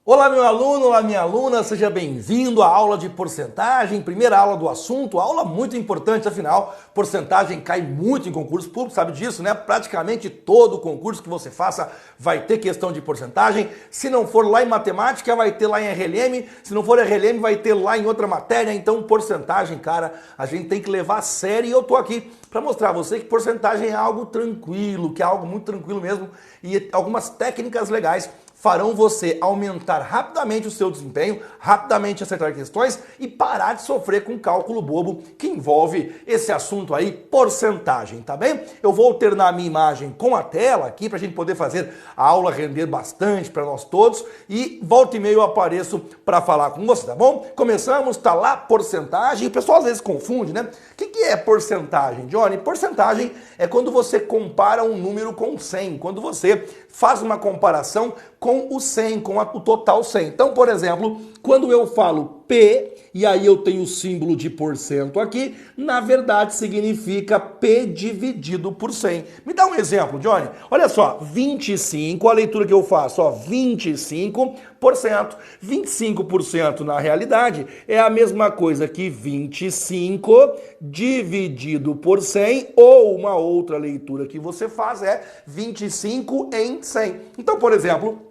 Olá, meu aluno, olá, minha aluna, seja bem-vindo à aula de porcentagem, primeira aula do assunto, aula muito importante, afinal, porcentagem cai muito em concurso público, sabe disso, né? Praticamente todo concurso que você faça vai ter questão de porcentagem, se não for lá em matemática, vai ter lá em RLM, se não for RLM, vai ter lá em outra matéria, então porcentagem, cara, a gente tem que levar a sério e eu tô aqui para mostrar a você que porcentagem é algo tranquilo, que é algo muito tranquilo mesmo e algumas técnicas legais farão você aumentar rapidamente o seu desempenho, rapidamente acertar questões e parar de sofrer com cálculo bobo que envolve esse assunto aí, porcentagem, tá bem? Eu vou alternar a minha imagem com a tela aqui para a gente poder fazer a aula render bastante para nós todos e volta e meia eu apareço para falar com você, tá bom? Começamos, tá lá porcentagem, o pessoal às vezes confunde, né? O que é porcentagem, Johnny? Porcentagem é quando você compara um número com 100, quando você faz uma comparação com o 100, com o total 100. Então, por exemplo, quando eu falo P, e aí eu tenho o símbolo de porcento aqui, na verdade significa P dividido por 100. Me dá um exemplo, Johnny. Olha só, 25, a leitura que eu faço, ó, 25%. 25% na realidade é a mesma coisa que 25 dividido por 100, ou uma outra leitura que você faz é 25 em 100. Então, por exemplo,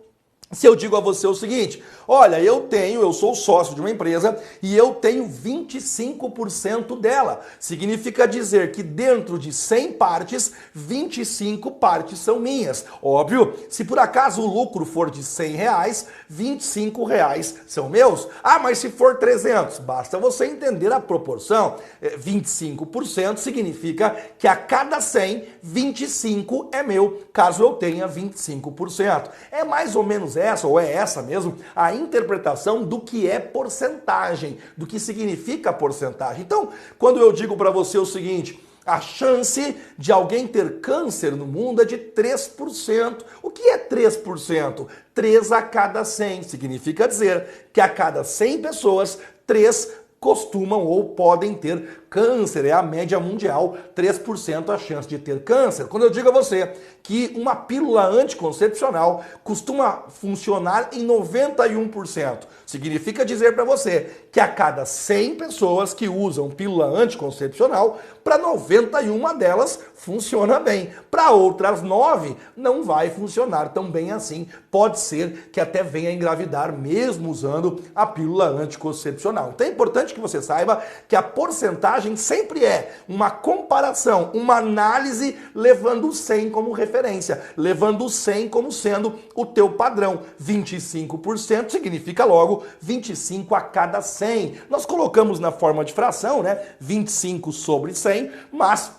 se eu digo a você o seguinte, olha, eu sou sócio de uma empresa e eu tenho 25% dela. Significa dizer que dentro de 100 partes, 25 partes são minhas. Óbvio, se por acaso o lucro for de R$100, R$25 são meus. Ah, mas se for 300, basta você entender a proporção. 25% significa que a cada 100, 25 é meu, caso eu tenha 25%. É mais ou menos essa, ou é essa mesmo, a interpretação do que é porcentagem, do que significa porcentagem. Então, quando eu digo para você o seguinte, a chance de alguém ter câncer no mundo é de 3%. O que é 3%? 3 a cada 100. Significa dizer que a cada 100 pessoas, 3 costumam ou podem ter câncer, é a média mundial, 3% a chance de ter câncer. Quando eu digo a você que uma pílula anticoncepcional costuma funcionar em 91%, significa dizer para você que a cada 100 pessoas que usam pílula anticoncepcional, para 91 delas funciona bem. Para outras 9 não vai funcionar tão bem assim. Pode ser que até venha a engravidar mesmo usando a pílula anticoncepcional. Então é importante que você saiba que a porcentagem sempre é uma comparação, uma análise levando o 100 como referência, levando o 100 como sendo o teu padrão. 25% significa logo 25 a cada 100. Nós colocamos na forma de fração, né? 25 sobre 100, mas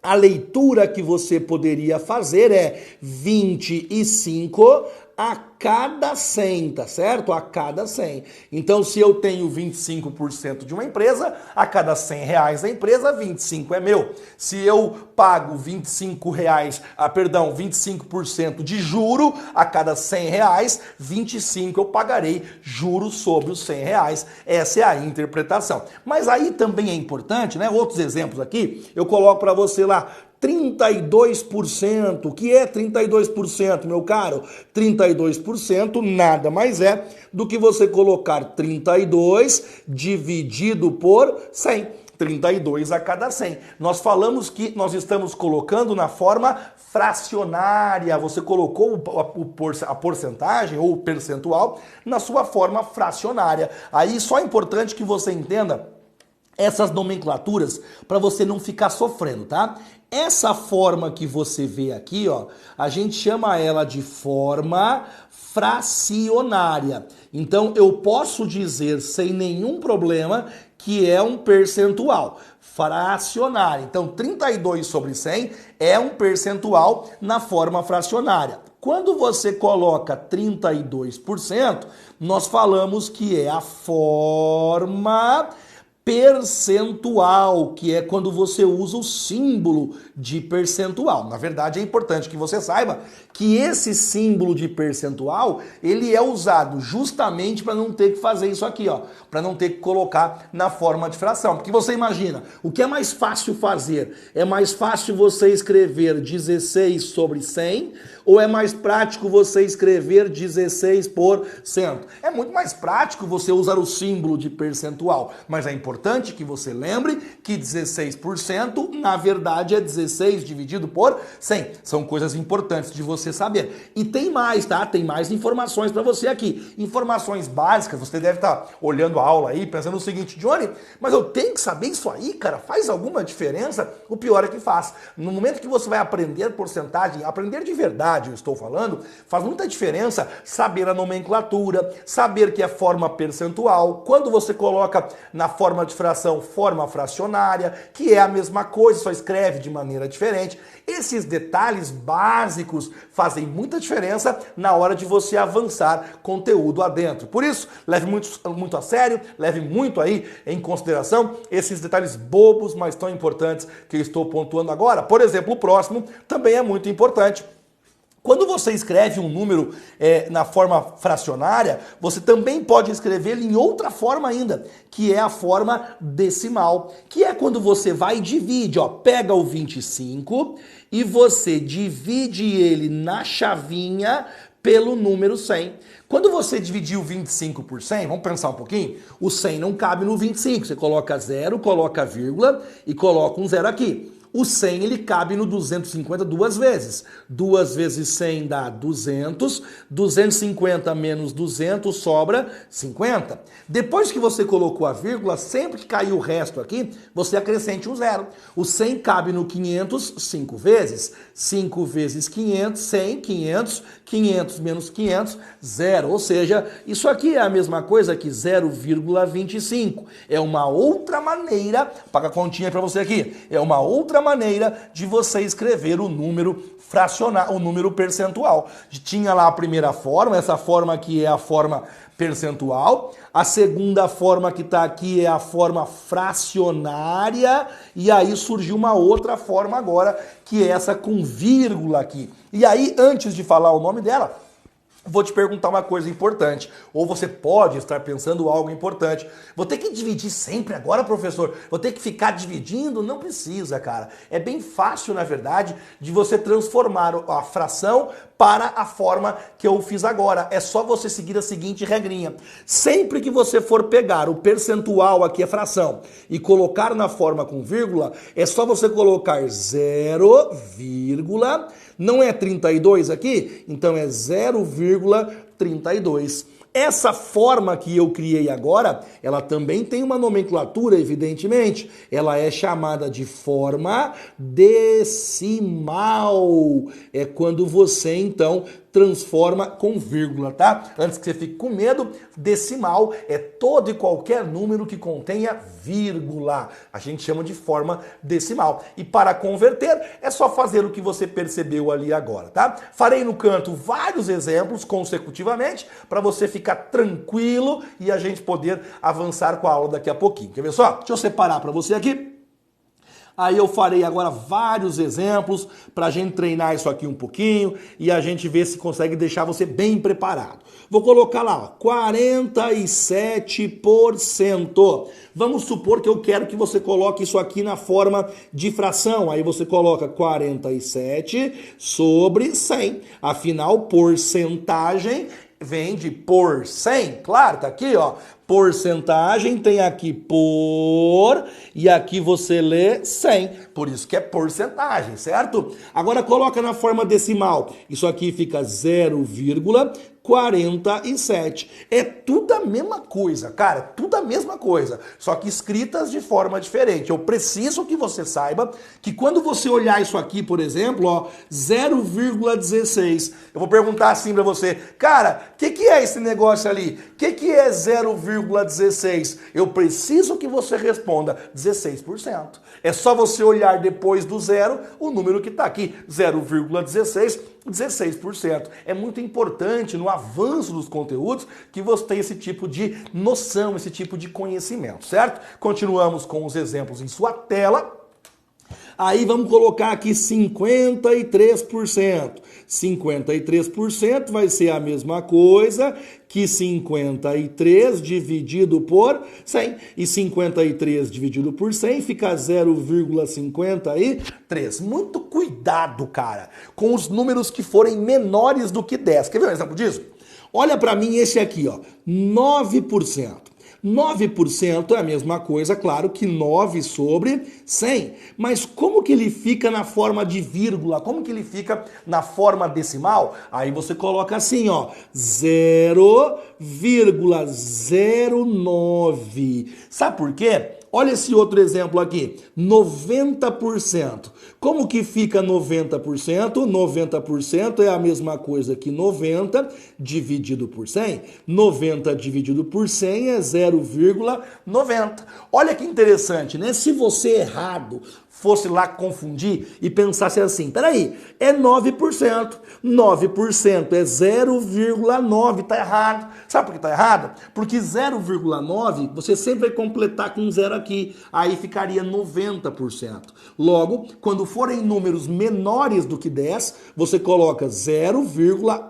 a leitura que você poderia fazer é 25 a cada 100, tá certo? A cada 100. Então, se eu tenho 25% de uma empresa, a cada R$100 da empresa, 25 é meu. Se eu pago 25% de juro, a cada R$100, 25 eu pagarei juros sobre os R$100. Essa é a interpretação. Mas aí também é importante, né? Outros exemplos aqui, eu coloco para você lá, 32%. O que é 32%, meu caro? 32% nada mais é do que você colocar 32 dividido por 100. 32 a cada 100. Nós falamos que nós estamos colocando na forma fracionária. Você colocou a porcentagem ou o percentual na sua forma fracionária. Aí só é importante que você entenda essas nomenclaturas para você não ficar sofrendo, tá? Essa forma que você vê aqui, ó, a gente chama ela de forma fracionária. Então, eu posso dizer sem nenhum problema que é um percentual fracionário. Então, 32 sobre 100 é um percentual na forma fracionária. Quando você coloca 32%, nós falamos que é a forma percentual, que é quando você usa o símbolo de percentual. Na verdade, é importante que você saiba que esse símbolo de percentual, ele é usado justamente para não ter que fazer isso aqui, ó, para não ter que colocar na forma de fração. Porque você imagina, o que é mais fácil fazer? É mais fácil você escrever 16 sobre 100 ou é mais prático você escrever 16%? É muito mais prático você usar o símbolo de percentual, mas é importante que você lembre que 16% na verdade é 16 dividido por 100. São coisas importantes de você saber. E tem mais, tá? Tem mais informações para você aqui. Informações básicas, você deve estar olhando a aula aí, pensando o seguinte, Johnny, mas eu tenho que saber isso aí, cara? Faz alguma diferença? O pior é que faz. No momento que você vai aprender porcentagem, aprender de verdade, eu estou falando, faz muita diferença saber a nomenclatura, saber que é forma percentual, quando você coloca na forma de fração, forma fracionária, que é a mesma coisa, só escreve de maneira diferente. Esses detalhes básicos fazem muita diferença na hora de você avançar conteúdo adentro. Por isso, leve muito a sério, leve muito aí em consideração esses detalhes bobos, mas tão importantes que eu estou pontuando agora. Por exemplo, o próximo também é muito importante. Quando você escreve um número na forma fracionária, você também pode escrever ele em outra forma ainda, que é a forma decimal, que é quando você vai e divide, ó, pega o 25 e você divide ele na chavinha pelo número 100. Quando você dividir o 25 por 100, vamos pensar um pouquinho, o 100 não cabe no 25, você coloca 0, coloca vírgula e coloca um 0 aqui. O 100 ele cabe no 250 duas vezes. 2 vezes 100 dá 200. 250 menos 200 sobra 50. Depois que você colocou a vírgula, sempre que cair o resto aqui, você acrescente um 0. O 100 cabe no 500 5 vezes. 5 vezes 500, 100, 500. 500 menos 500, 0. Ou seja, isso aqui é a mesma coisa que 0,25. É uma outra maneira, paga a continha para você aqui, é uma outra maneira de você escrever o número fracionário, o número percentual. Tinha lá a primeira forma, essa forma aqui é a forma percentual, a segunda forma que está aqui é a forma fracionária, e aí surgiu uma outra forma agora, que é essa com vírgula aqui. E aí, antes de falar o nome dela, vou te perguntar uma coisa importante, ou você pode estar pensando algo importante. Vou ter que dividir sempre agora, professor? Vou ter que ficar dividindo? Não precisa, cara. É bem fácil, na verdade, de você transformar a fração para a forma que eu fiz agora. É só você seguir a seguinte regrinha. Sempre que você for pegar o percentual, aqui é fração, e colocar na forma com vírgula, é só você colocar 0, não é 32 aqui? Então é 0,32. Essa forma que eu criei agora, ela também tem uma nomenclatura, evidentemente. Ela é chamada de forma decimal. É quando você, então, transforma com vírgula, tá? Antes que você fique com medo, decimal é todo e qualquer número que contenha vírgula. A gente chama de forma decimal. E para converter, é só fazer o que você percebeu ali agora, tá? Farei no canto vários exemplos consecutivamente para você ficar tranquilo e a gente poder avançar com a aula daqui a pouquinho. Quer ver só? Deixa eu separar para você aqui. Aí eu farei agora vários exemplos para a gente treinar isso aqui um pouquinho e a gente ver se consegue deixar você bem preparado. Vou colocar lá, ó, 47%. Vamos supor que eu quero que você coloque isso aqui na forma de fração. Aí você coloca 47 sobre 100. Afinal, porcentagem vem de por 100. Claro, tá aqui, ó. Porcentagem tem aqui por, e aqui você lê 100. Por isso que é porcentagem, certo? Agora coloca na forma decimal. Isso aqui fica 0,47. É tudo a mesma coisa, cara. Tudo a mesma coisa. Só que escritas de forma diferente. Eu preciso que você saiba que quando você olhar isso aqui, por exemplo, ó, 0,16. Eu vou perguntar assim pra você, cara, o que é esse negócio ali? O que é 0,16? Eu preciso que você responda 16%. É só você olhar depois do zero o número que está aqui, 0,16. 16%. É muito importante no avanço dos conteúdos que você tenha esse tipo de noção, esse tipo de conhecimento, certo? Continuamos com os exemplos em sua tela. Aí vamos colocar aqui 53%. 53% vai ser a mesma coisa que 53 dividido por 100. E 53 dividido por 100 fica 0,53. Muito cuidado, cara, com os números que forem menores do que 10. Quer ver um exemplo disso? Olha para mim esse aqui, ó, 9%. 9% é a mesma coisa, claro, que 9 sobre 100. Mas como que ele fica na forma de vírgula? Como que ele fica na forma decimal? Aí você coloca assim, ó, 0,09. Sabe por quê? Olha esse outro exemplo aqui, 90%. Como que fica 90%? 90% é a mesma coisa que 90 dividido por 100. 90 dividido por 100 é 0,90. Olha que interessante, né? Se você errado fosse lá confundir e pensasse assim, peraí, é 9%. 9% é 0,9, tá errado. Sabe por que tá errado? Porque 0,9 você sempre vai completar com um zero aqui, aí ficaria 90%. Logo, quando forem números menores do que 10, você coloca 0,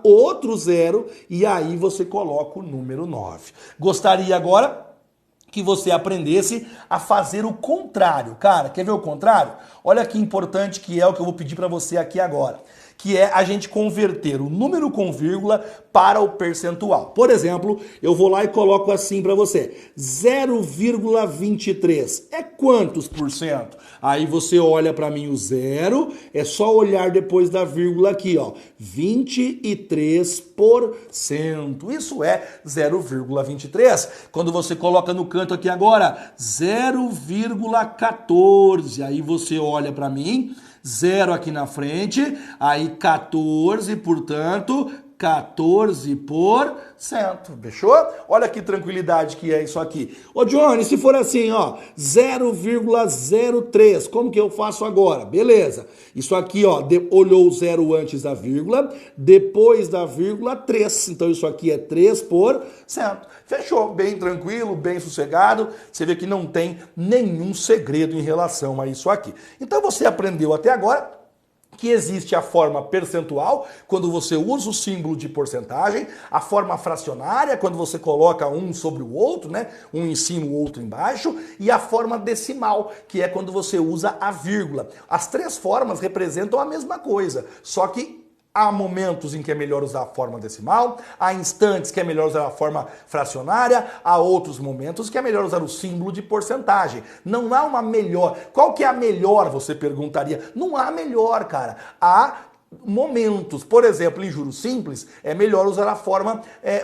outro zero e aí você coloca o número 9. Gostaria agora que você aprendesse a fazer o contrário. Cara, quer ver o contrário? Olha que importante que é o que eu vou pedir para você aqui agora, que é a gente converter o número com vírgula para o percentual. Por exemplo, eu vou lá e coloco assim para você, 0,23 é quantos por cento? Aí você olha para mim o zero, é só olhar depois da vírgula aqui, ó, 23%. Isso é 0,23. Quando você coloca no canto aqui agora, 0,14, aí você olha para mim, 0 aqui na frente, aí 14, portanto, 14%. Fechou? Olha que tranquilidade que é isso aqui. Ô Johnny, se for assim, ó, 0,03, como que eu faço agora? Beleza. Isso aqui, ó, olhou o zero antes da vírgula, depois da vírgula, 3. Então isso aqui é 3%. Fechou? Bem tranquilo, bem sossegado. Você vê que não tem nenhum segredo em relação a isso aqui. Então você aprendeu até agora que existe a forma percentual, quando você usa o símbolo de porcentagem, a forma fracionária, quando você coloca um sobre o outro, né? Um em cima, o outro embaixo, e a forma decimal, que é quando você usa a vírgula. As três formas representam a mesma coisa, só que há momentos em que é melhor usar a forma decimal, há instantes que é melhor usar a forma fracionária, há outros momentos que é melhor usar o símbolo de porcentagem. Não há uma melhor. Qual que é a melhor, você perguntaria? Não há melhor, cara. Há momentos. Por exemplo, em juros simples, é melhor usar a forma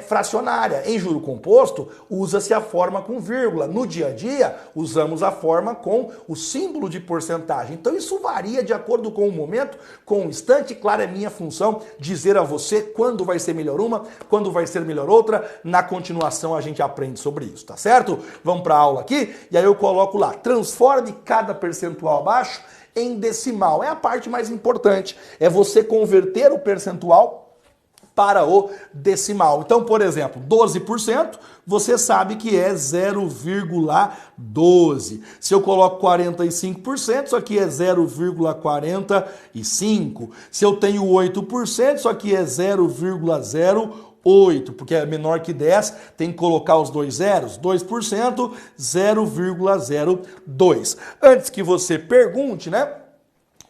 fracionária. Em juro composto, usa-se a forma com vírgula. No dia a dia, usamos a forma com o símbolo de porcentagem. Então, isso varia de acordo com o momento, com o instante. Claro, é minha função dizer a você quando vai ser melhor uma, quando vai ser melhor outra. Na continuação, a gente aprende sobre isso, tá certo? Vamos para a aula aqui, e aí eu coloco lá, transforme cada percentual abaixo em decimal. É a parte mais importante, é você converter o percentual para o decimal. Então, por exemplo, 12%, você sabe que é 0,12. Se eu coloco 45%, isso aqui é 0,45. Se eu tenho 8%, isso aqui é 0,08, porque é menor que 10, tem que colocar os dois zeros, 2%, 0,02. Antes que você pergunte, né?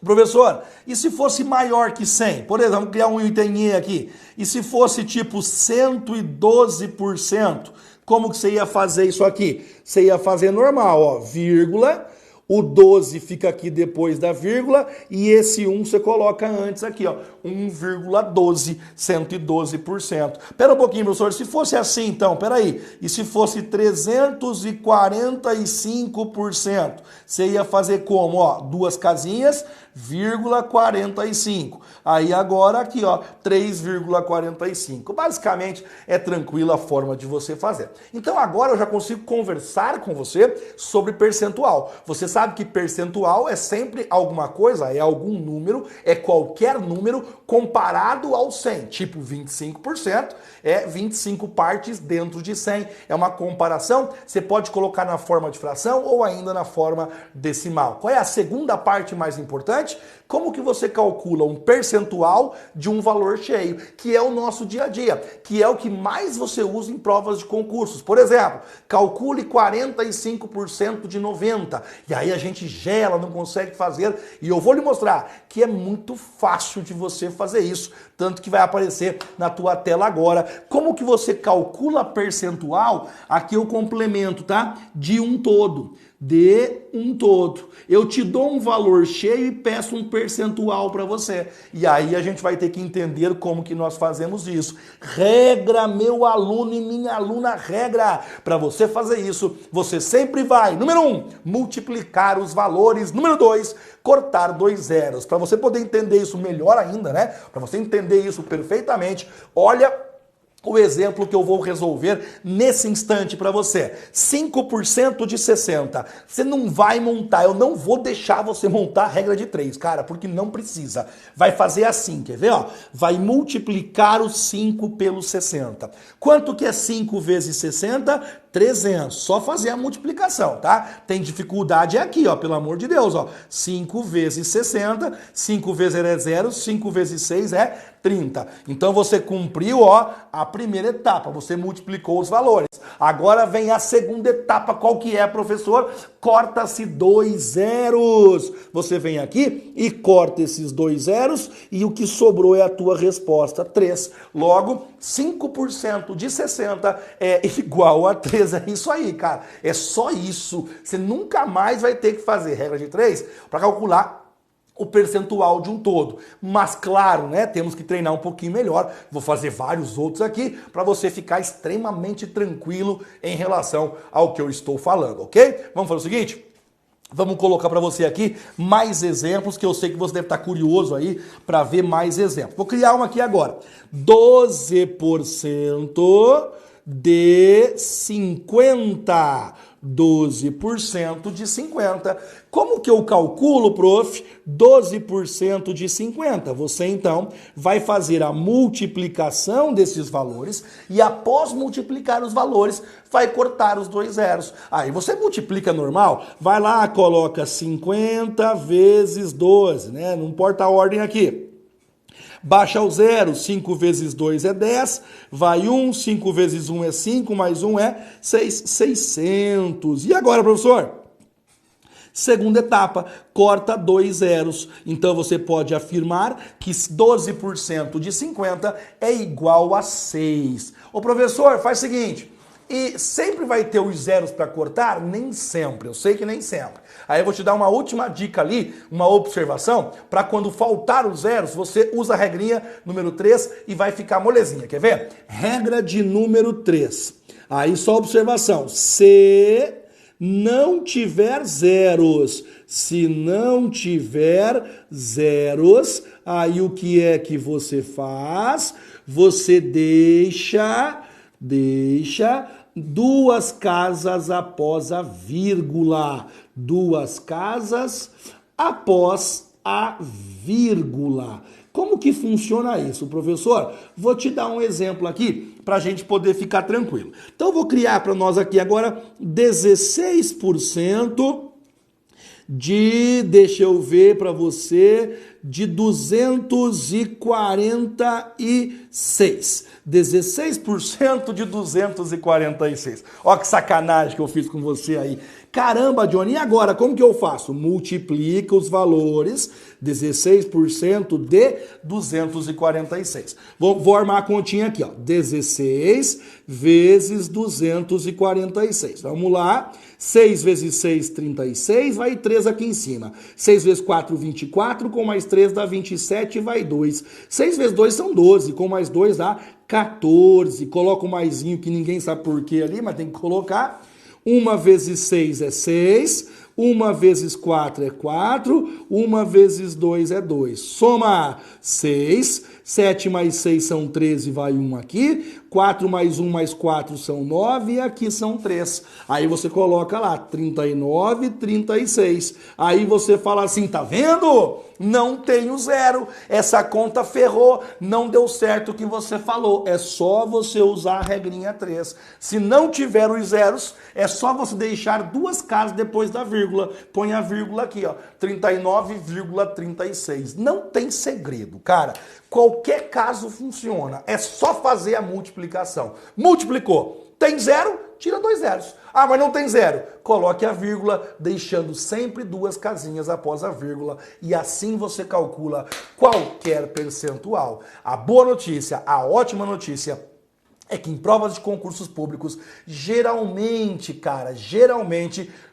Professor, e se fosse maior que 100? Por exemplo, vamos criar um item aqui. E se fosse tipo 112%, como que você ia fazer isso aqui? Você ia fazer normal, ó, vírgula, o 12 fica aqui depois da vírgula e esse 1 você coloca antes aqui, ó, 1,12, 112%. Pera um pouquinho, professor, se fosse assim então, peraí, e se fosse 345%, você ia fazer como? Ó, duas casinhas, 3,45. Aí agora aqui, ó, 3,45. Basicamente é tranquila a forma de você fazer. Então agora eu já consigo conversar com você sobre percentual. Você sabe que percentual é sempre alguma coisa, é algum número, é qualquer número comparado ao 100. Tipo 25% é 25 partes dentro de 100. É uma comparação, você pode colocar na forma de fração ou ainda na forma decimal. Qual é a segunda parte mais importante? Como que você calcula um percentual de um valor cheio, que é o nosso dia a dia, que é o que mais você usa em provas de concursos. Por exemplo, calcule 45% de 90, e aí a gente gela, não consegue fazer, e eu vou lhe mostrar que é muito fácil de você fazer isso, tanto que vai aparecer na tua tela agora. Como que você calcula percentual? Aqui eu complemento, tá? De um todo. De um todo. Eu te dou um valor cheio e peço um percentual para você. E aí a gente vai ter que entender como que nós fazemos isso. Regra, meu aluno e minha aluna, regra. Para você fazer isso, você sempre vai, número 1, multiplicar os valores. Número 2, cortar 2 zeros. Para você poder entender isso melhor ainda, né? Para você entender isso perfeitamente, olha o exemplo que eu vou resolver nesse instante para você. 5% de 60. Você não vai montar, eu não vou deixar você montar a regra de 3, cara, porque não precisa. Vai fazer assim, quer ver? Ó? Vai multiplicar o 5 pelo 60. Quanto que é 5 vezes 60? 300. Só fazer a multiplicação, tá? Tem dificuldade aqui, ó, pelo amor de Deus, ó. 5 vezes 60, 5 vezes é 0, 5 vezes 6 é 30. Então você cumpriu, ó, a primeira etapa, você multiplicou os valores. Agora vem a segunda etapa, qual que é, professor? Corta-se 2 zeros. Você vem aqui e corta esses 2 zeros e o que sobrou é a tua resposta, 3. Logo, 5% de 60 é igual a 3. É isso aí, cara. É só isso. Você nunca mais vai ter que fazer regra de 3 para calcular o percentual de um todo. Mas claro, né, temos que treinar um pouquinho melhor. Vou fazer vários outros aqui para você ficar extremamente tranquilo em relação ao que eu estou falando, ok? Vamos fazer o seguinte? Vamos colocar para você aqui mais exemplos, que eu sei que você deve estar curioso aí para ver mais exemplos. Vou criar um aqui agora. 12% de 50. 12% de 50. Como que eu calculo, prof? 12% de 50. Você, então, vai fazer a multiplicação desses valores e, após multiplicar os valores, vai cortar os 2 zeros. Aí você multiplica normal, vai lá, coloca 50 vezes 12, né? Não importa a ordem aqui. Baixa o zero, 5 vezes 2 é 10, vai 1, 5 vezes 1 é 5, mais 1 é 6, 600. E agora, professor? Segunda etapa, corta 2 zeros. Então você pode afirmar que 12% de 50 é igual a 6. Ô professor, faz o seguinte... E sempre vai ter os zeros para cortar? Nem sempre, eu sei que nem sempre. Aí eu vou te dar uma última dica ali, uma observação, para quando faltar os zeros, você usa a regrinha número 3 e vai ficar molezinha. Quer ver? Regra de número 3. Aí só observação. Se não tiver zeros, se não tiver zeros, aí o que é que você faz? Você deixa 2 casas após a vírgula. 2 casas após a vírgula. Como que funciona isso, professor? Vou te dar um exemplo aqui para a gente poder ficar tranquilo. Então, eu vou criar para nós aqui agora 16% de, deixa eu ver para você, de 246. 16% de 246. Ó que sacanagem que eu fiz com você aí. Caramba, Johnny, e agora como que eu faço? Multiplica os valores, 16% de 246. Vou armar a continha aqui, ó. 16 vezes 246. Vamos lá. 6 vezes 6, 36, vai 3 aqui em cima. 6 vezes 4, 24, com mais 3 dá 27, vai 2. 6 vezes 2 são 12, com mais 2 dá 14. Coloca o maisinho que ninguém sabe por que ali, mas tem que colocar. 1 vezes 6 é 6. 1 vezes 4 é 4, 1 vezes 2 é 2. Soma 6, 7 mais 6 são 13, vai 1 aqui, 4 mais 1 mais 4 são 9 e aqui são 3. Aí você coloca lá 39, 36. Aí você fala assim, tá vendo? Não tenho zero, essa conta ferrou, não deu certo o que você falou. É só você usar a regrinha 3. Se não tiver os zeros, é só você deixar duas casas depois da vírgula. Põe a vírgula aqui, ó, 39,36. Não tem segredo, cara. Qualquer caso funciona, é só fazer a multiplicação. Multiplicou, tem zero? Tira 2 zeros. Ah, mas não tem zero. Coloque a vírgula, deixando sempre duas casinhas após a vírgula. E assim você calcula qualquer percentual. A boa notícia, a ótima notícia é que em provas de concursos públicos, geralmente,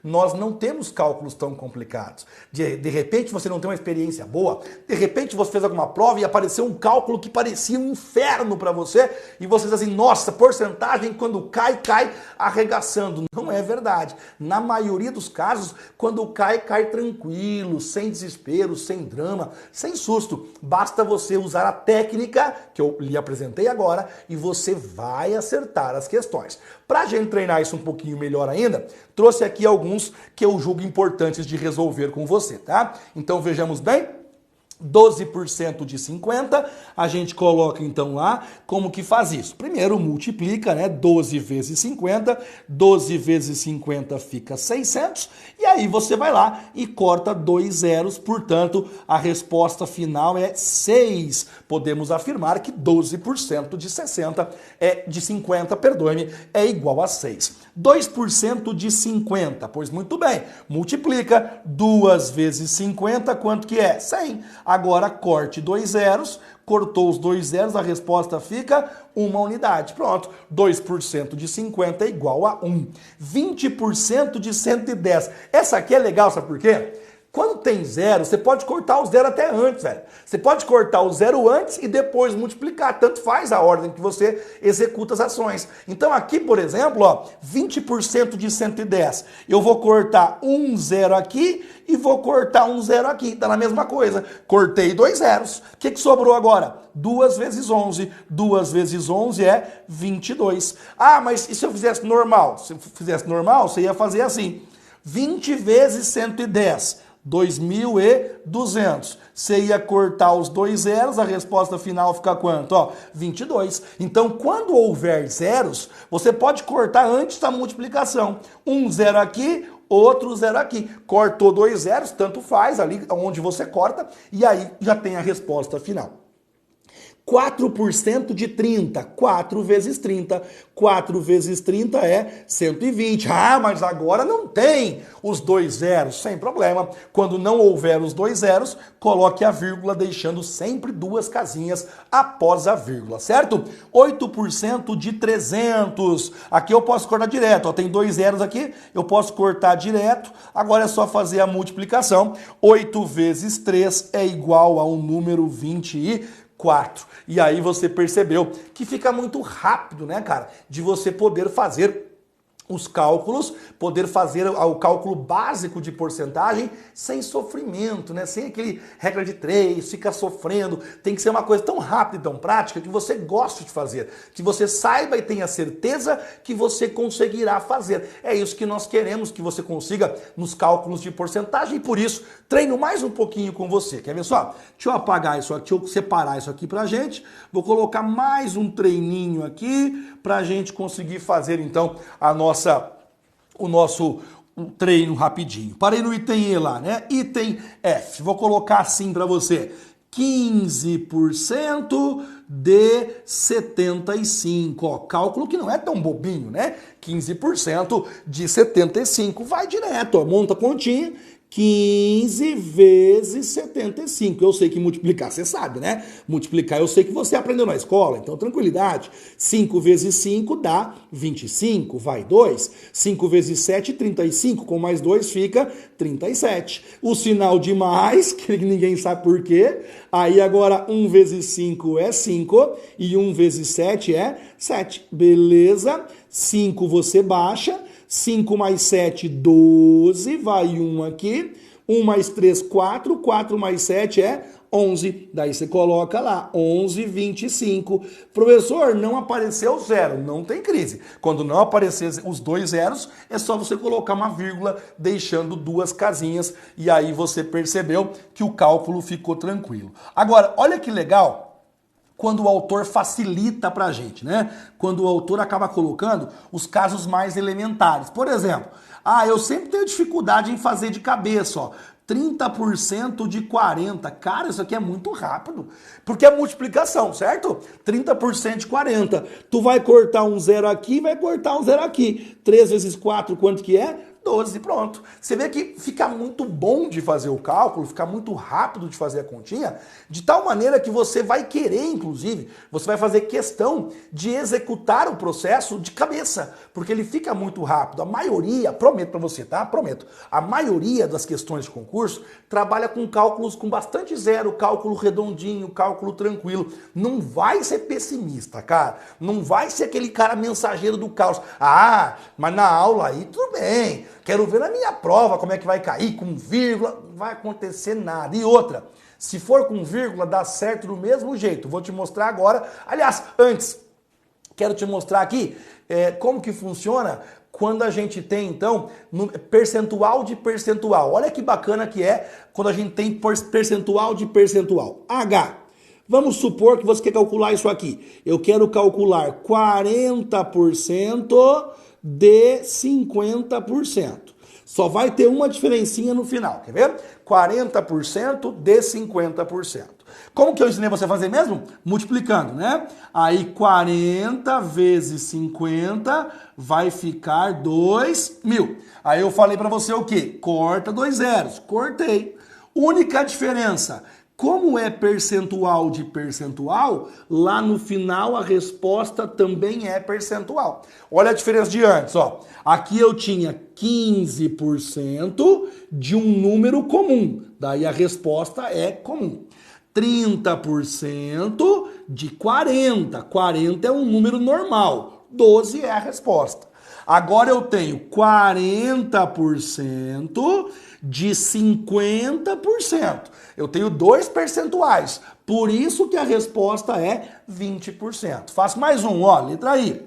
nós não temos cálculos tão complicados. De repente você não tem uma experiência boa, de repente você fez alguma prova e apareceu um cálculo que parecia um inferno para você, e você diz assim, nossa, porcentagem quando cai arregaçando. Não é verdade. Na maioria dos casos, quando cai tranquilo, sem desespero, sem drama, sem susto. Basta você usar a técnica que eu lhe apresentei agora e você vai acertar as questões. Para a gente treinar isso um pouquinho melhor ainda, trouxe aqui alguns que eu julgo importantes de resolver com você, tá? Então vejamos bem. 12% de 50, a gente coloca então lá como que faz isso. Primeiro multiplica, né? 12 vezes 50, 12 vezes 50 fica 600, e aí você vai lá e corta 2 zeros, portanto a resposta final é 6. Podemos afirmar que 12% de 50, é igual a 6. 2% de 50, pois muito bem, multiplica 2 vezes 50, quanto que é? 100. Agora corte 2 zeros, cortou os 2 zeros, a resposta fica 1 unidade. Pronto, 2% de 50 é igual a 1. 20% de 110. Essa aqui é legal, sabe por quê? Quando tem zero, você pode cortar o zero até antes, velho. Você pode cortar o zero antes e depois multiplicar. Tanto faz a ordem que você executa as ações. Então aqui, por exemplo, ó, 20% de 110. Eu vou cortar um zero aqui e vou cortar um zero aqui. Tá na mesma coisa. Cortei 2 zeros. O que sobrou agora? 2 vezes 11. 2 vezes 11 é 22. Ah, mas e se eu fizesse normal? Se eu fizesse normal, você ia fazer assim. 20 vezes 110. 2.200. Você ia cortar os 2 zeros, a resposta final fica quanto? Ó, 22. Então, quando houver zeros, você pode cortar antes da multiplicação. Um zero aqui, outro zero aqui. Cortou 2 zeros, tanto faz, ali onde você corta, e aí já tem a resposta final. 4% de 30, 4 vezes 30. 4 vezes 30 é 120. Ah, mas agora não tem os 2 zeros. Sem problema. Quando não houver os 2 zeros, coloque a vírgula, deixando sempre duas casinhas após a vírgula, certo? 8% de 300. Aqui eu posso cortar direto. Ó, tem 2 zeros aqui, eu posso cortar direto. Agora é só fazer a multiplicação. 8 vezes 3 é igual a um número 24. E aí você percebeu que fica muito rápido, né, cara? De você poder fazer os cálculos, poder fazer o cálculo básico de porcentagem sem sofrimento, né? Sem aquele regra de 3, ficar sofrendo. Tem que ser uma coisa tão rápida e tão prática que você goste de fazer, que você saiba e tenha certeza que você conseguirá fazer. É isso que nós queremos que você consiga nos cálculos de porcentagem, e por isso treino mais um pouquinho com você. Quer ver só? Deixa eu apagar isso aqui, deixa eu separar isso aqui pra gente. Vou colocar mais um treininho aqui pra gente conseguir fazer então o nosso treino rapidinho. Parei no item E lá, né? Item F. Vou colocar assim para você. 15% de 75. Ó, cálculo que não é tão bobinho, né? 15% de 75. Vai direto, ó, monta a continha. 15 vezes 75. Eu sei que multiplicar, você sabe, né? Multiplicar eu sei que você aprendeu na escola, então tranquilidade. 5 vezes 5 dá 25, vai 2. 5 vezes 7, 35, com mais 2 fica 37. O sinal de mais, que ninguém sabe por quê. Aí agora 1 vezes 5 é 5 e 1 vezes 7 é 7. Beleza? 5 você baixa. 5 mais 7, 12, vai 1 aqui. 1 mais 3, 4, 4 mais 7 é 11. Daí você coloca lá, 11,25. Professor, não apareceu zero, não tem crise. Quando não aparecer os dois zeros, é só você colocar uma vírgula, deixando duas casinhas, e aí você percebeu que o cálculo ficou tranquilo. Agora, olha que legal quando o autor facilita pra gente, né? Quando o autor acaba colocando os casos mais elementares. Por exemplo, eu sempre tenho dificuldade em fazer de cabeça, ó. 30% de 40. Cara, isso aqui é muito rápido. Porque é multiplicação, certo? 30% de 40. Tu vai cortar um zero aqui, vai cortar um zero aqui. 3 vezes 4, quanto que é? 12, pronto. Você vê que fica muito bom de fazer o cálculo, fica muito rápido de fazer a continha, de tal maneira que você vai querer, inclusive, você vai fazer questão de executar o processo de cabeça, porque ele fica muito rápido. A maioria, prometo pra você, tá? Prometo. A maioria das questões de concurso trabalha com cálculos com bastante zero, cálculo redondinho, cálculo tranquilo. Não vai ser pessimista, cara. Não vai ser aquele cara mensageiro do caos. Mas na aula aí tudo bem. Quero ver na minha prova como é que vai cair, com vírgula, não vai acontecer nada. E outra, se for com vírgula, dá certo do mesmo jeito. Vou te mostrar agora. Aliás, antes, quero te mostrar aqui como que funciona quando a gente tem, então, percentual de percentual. Olha que bacana que é quando a gente tem percentual de percentual. H. Vamos supor que você quer calcular isso aqui. Eu quero calcular 40% de 50%. Só vai ter uma diferencinha no final, quer ver? 40% de 50%. Como que eu ensinei você a fazer mesmo? Multiplicando, né? Aí 40 vezes 50 vai ficar 2.000. Aí eu falei para você o quê? Corta 2 zeros. Cortei. Única diferença. Como é percentual de percentual, lá no final a resposta também é percentual. Olha a diferença de antes, ó. Aqui eu tinha 15% de um número comum. Daí a resposta é comum. 30% de 40. 40 é um número normal. 12 é a resposta. Agora eu tenho 40% de 50%. Eu tenho dois percentuais. Por isso que a resposta é 20%. Faço mais um, ó, letra I.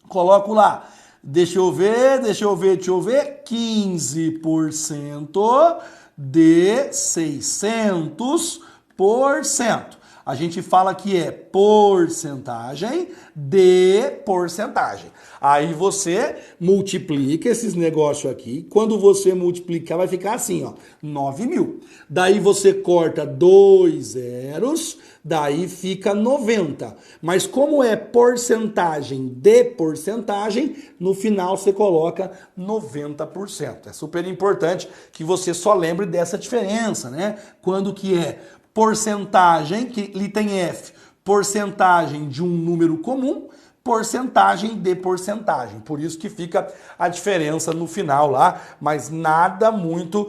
Coloco lá. Deixa eu ver. 15% de 600%. A gente fala que é porcentagem de porcentagem. Aí você multiplica esses negócios aqui. Quando você multiplicar, vai ficar assim, ó, 9.000. Daí você corta 2 zeros, daí fica 90. Mas como é porcentagem de porcentagem, no final você coloca 90%. É super importante que você só lembre dessa diferença, né? Quando que é porcentagem, que ali tem F, porcentagem de um número comum, porcentagem de porcentagem. Por isso que fica a diferença no final lá, mas nada muito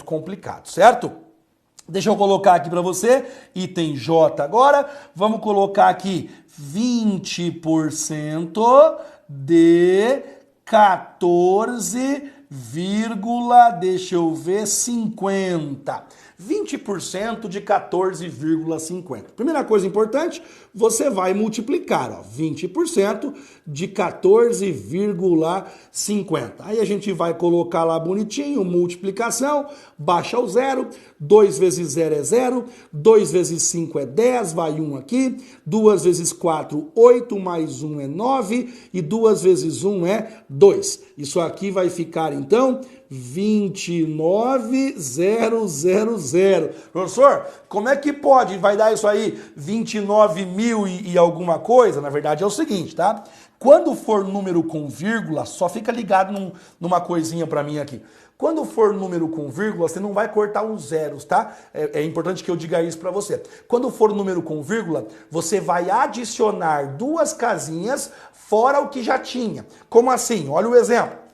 complicado, certo? Deixa eu colocar aqui para você, item J agora, vamos colocar aqui 20% de 14, deixa eu ver, 50. 20% de 14,50. Primeira coisa importante, você vai multiplicar, ó, 20% de 14,50. Aí a gente vai colocar lá bonitinho, multiplicação, baixa o zero, 2 vezes 0 é 0, 2 vezes 5 é 10, vai 1 aqui, 2 vezes 4, 8, mais 1 é 9, e 2 vezes 1 é 2. Isso aqui vai ficar, então, 29.000. Professor, como é que pode? Vai dar isso aí 29.000 e alguma coisa? Na verdade é o seguinte, tá? Quando for número com vírgula, só fica ligado numa coisinha pra mim aqui. Quando for número com vírgula, você não vai cortar os zeros, tá? É importante que eu diga isso pra você. Quando for número com vírgula, você vai adicionar duas casinhas fora o que já tinha. Como assim? Olha o exemplo.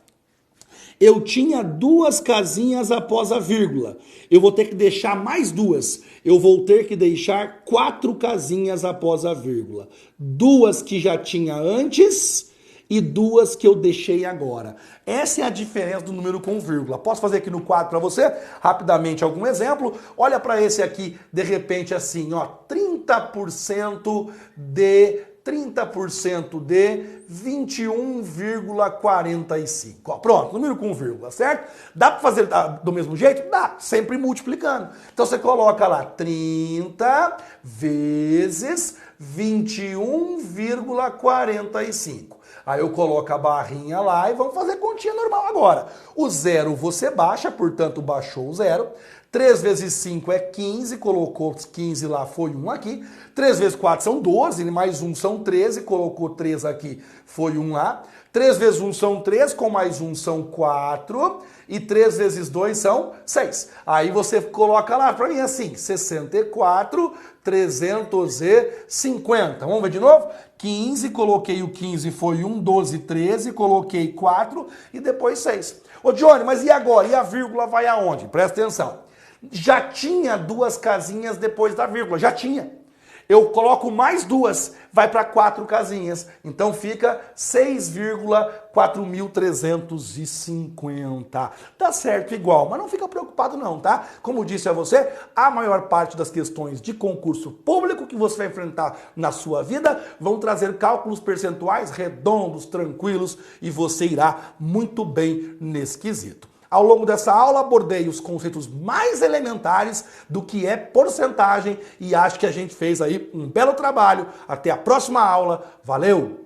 Eu tinha duas casinhas após a vírgula. Eu vou ter que deixar mais duas. Eu vou ter que deixar 4 casinhas após a vírgula. 2 que já tinha antes e duas que eu deixei agora. Essa é a diferença do número com vírgula. Posso fazer aqui no quadro para você, rapidamente, algum exemplo? Olha para esse aqui, de repente assim, ó, 30% de 21,45. Ó, pronto, número com vírgula, certo? Dá para fazer do mesmo jeito? Dá, sempre multiplicando. Então você coloca lá 30 vezes 21,45. Aí eu coloco a barrinha lá e vamos fazer continha normal agora. O zero você baixa, portanto baixou o zero. 3 vezes 5 é 15, colocou 15 lá, foi 1 aqui. 3 vezes 4 são 12, mais 1 são 13, colocou 3 aqui, foi 1 lá. 3 vezes 1 são 3, com mais 1 são 4. E 3 vezes 2 são 6. Aí você coloca lá para mim assim, 64, 350. Vamos ver de novo? 15, coloquei o 15, foi 1, 12, 13, coloquei 4 e depois 6. Ô Johnny, mas e agora? E a vírgula vai aonde? Presta atenção. Já tinha duas casinhas depois da vírgula, já tinha. Eu coloco mais duas, vai para 4 casinhas. Então fica 6,4350. Tá certo igual, mas não fica preocupado não, tá? Como disse a você, a maior parte das questões de concurso público que você vai enfrentar na sua vida vão trazer cálculos percentuais redondos, tranquilos, e você irá muito bem nesse quesito. Ao longo dessa aula abordei os conceitos mais elementares do que é porcentagem e acho que a gente fez aí um belo trabalho. Até a próxima aula. Valeu!